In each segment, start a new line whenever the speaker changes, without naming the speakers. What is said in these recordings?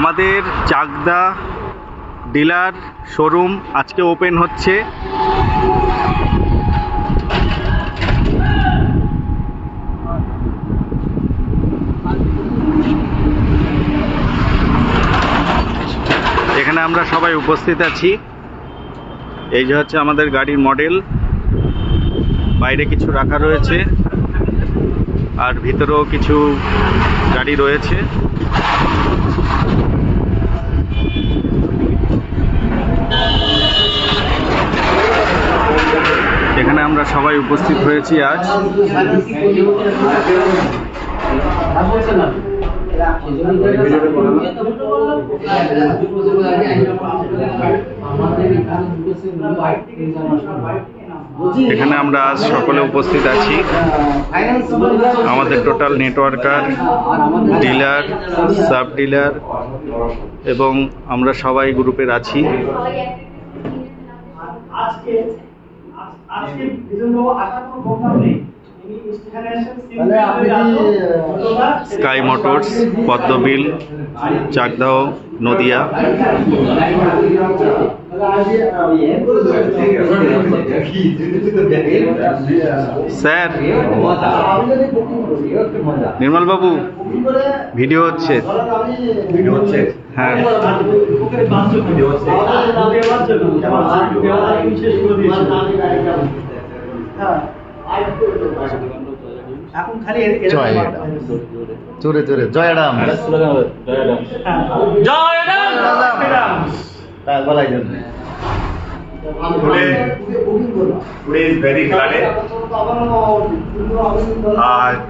আমাদের Chakdah dealer showroom আজকে open হচ্ছে। এখানে আমরা সবাই উপস্থিত আছি। এই যে হচ্ছে আমাদের গাড়ির মডেল, বাইরে কিছু রাখা রয়েছে আর ভিতরেও কিছু গাড়ি রয়েছে। এখানে আমরা সবাই উপস্থিত হয়েছি আজ। এখানে আমরা আজ সকলে উপস্থিত আছি। আমাদের total networker, dealer, sub dealer এবং আমরা সবাই গ্রুপের আছি। Sky Motors, Padmabil, Chakdah, Nadia. Sir, Nirmal বাবু, ভিডিও হচ্ছে। হ্যাঁ,
জোরে জোরে জয় রাম,
জয় Ram.
Today is very glad.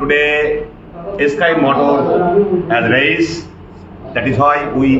Today Sky Motor has raised. That is why we